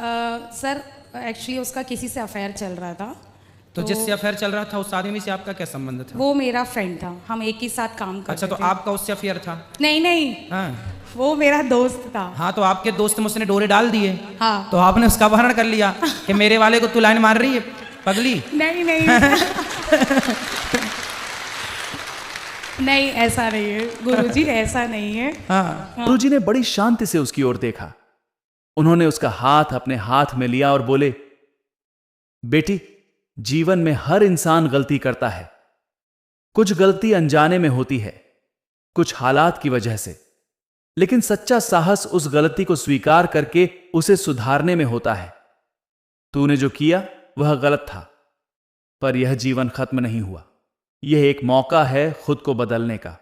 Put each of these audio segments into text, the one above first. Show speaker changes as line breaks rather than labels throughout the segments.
Sir actually उसका किसी से अफेयर चल रहा था।
तो जिससे अफेयर चल रहा था उस आदमी से आपका क्या संबंध था?
वो मेरा फ्रेंड था, हम एक ही साथ काम करते
अच्छा, तो
थे।
आपका उससे अफेयर था?
नहीं
हाँ।
वो मेरा दोस्त था।
हाँ, तो आपके दोस्त में उसने डोरे डाल दिए।
हाँ।
तो आपने उसका अपहरण कर लिया कि मेरे वाले को तू लाइन मार रही है पगली।
नहीं नहीं ऐसा नहीं है गुरुजी, ऐसा नहीं है।
हाँ।
गुरुजी ने बड़ी शांति से उसकी ओर देखा। उन्होंने उसका हाथ अपने हाथ में लिया और बोले, बेटी, जीवन में हर इंसान गलती करता है। कुछ गलती अनजाने में होती है, कुछ हालात की वजह से, लेकिन सच्चा साहस उस गलती को स्वीकार करके उसे सुधारने में होता है। तूने जो किया वह गलत था, पर यह जीवन खत्म नहीं हुआ। यह एक मौका है खुद को बदलने का।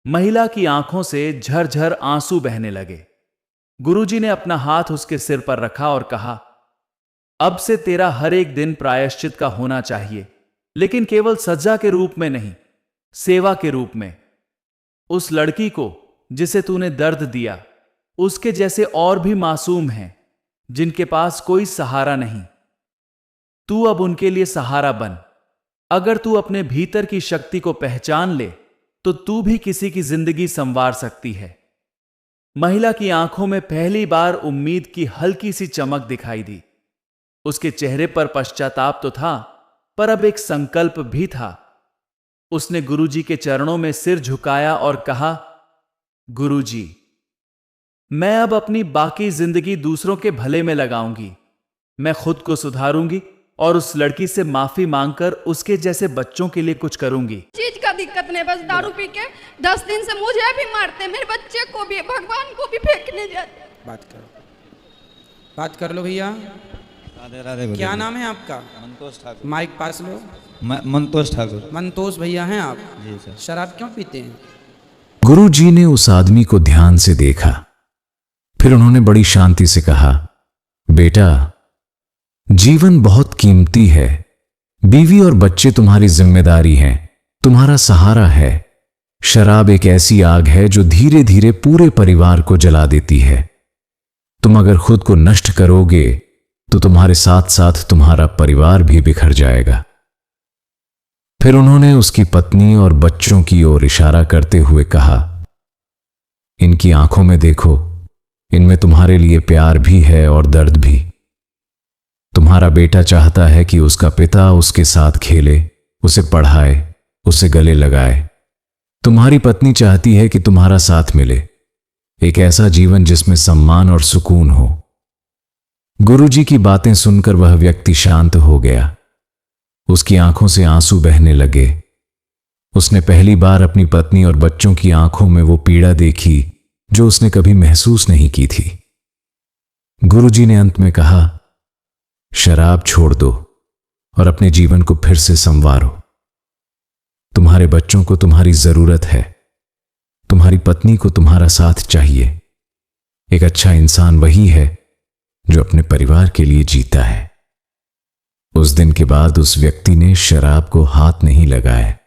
महिला की आंखों से झरझर आंसू बहने लगे। गुरुजी ने अपना हाथ उसके सिर पर रखा और कहा, अब से तेरा हर एक दिन प्रायश्चित का होना चाहिए, लेकिन केवल सजा के रूप में नहीं, सेवा के रूप में। उस लड़की को जिसे तूने दर्द दिया, उसके जैसे और भी मासूम हैं जिनके पास कोई सहारा नहीं। तू अब उनके लिए सहारा बन। अगर तू अपने भीतर की शक्ति को पहचान ले तो तू भी किसी की जिंदगी संवार सकती है। महिला की आंखों में पहली बार उम्मीद की हल्की सी चमक दिखाई दी। उसके चेहरे पर पश्चाताप तो था, पर अब एक संकल्प भी था। उसने गुरुजी के चरणों में सिर झुकाया और कहा, गुरुजी, मैं अब अपनी बाकी जिंदगी दूसरों के भले में लगाऊंगी। मैं खुद को सुधारूंगी और उस लड़की से माफी मांगकर उसके जैसे बच्चों के लिए कुछ करूंगी।
चीज का दिक्कत नहीं, बस दारू पी के 10 दिन से मुझे भी मारते, मेरे बच्चे को भी, भगवान को भी फेंकने जाते।
बात कर लो भैया।
राधे राधे।
क्या नाम है आपका?
मंतोष ठाकुर।
माइक पास लो।
मंतोष ठाकुर।
मंतोष भैया हैं आप?
जी सर।
शराब क्यों पीते हैं?
गुरुजी ने उस आदमी को ध्यान से देखा, फिर उन्होंने बड़ी शांति से कहा, बेटा, जीवन बहुत कीमती है। बीवी और बच्चे तुम्हारी जिम्मेदारी हैं, तुम्हारा सहारा है। शराब एक ऐसी आग है जो धीरे धीरे पूरे परिवार को जला देती है। तुम अगर खुद को नष्ट करोगे तो तुम्हारे साथ साथ तुम्हारा परिवार भी बिखर जाएगा। फिर उन्होंने उसकी पत्नी और बच्चों की ओर इशारा करते हुए कहा, इनकी आंखों में देखो, इनमें तुम्हारे लिए प्यार भी है और दर्द भी। तुम्हारा बेटा चाहता है कि उसका पिता उसके साथ खेले, उसे पढ़ाए, उसे गले लगाए। तुम्हारी पत्नी चाहती है कि तुम्हारा साथ मिले, एक ऐसा जीवन जिसमें सम्मान और सुकून हो। गुरुजी की बातें सुनकर वह व्यक्ति शांत हो गया। उसकी आंखों से आंसू बहने लगे। उसने पहली बार अपनी पत्नी और बच्चों की आंखों में वो पीड़ा देखी जो उसने कभी महसूस नहीं की थी। गुरुजी ने अंत में कहा, शराब छोड़ दो और अपने जीवन को फिर से संवारो। तुम्हारे बच्चों को तुम्हारी जरूरत है, तुम्हारी पत्नी को तुम्हारा साथ चाहिए। एक अच्छा इंसान वही है जो अपने परिवार के लिए जीता है। उस दिन के बाद उस व्यक्ति ने शराब को हाथ नहीं लगाया।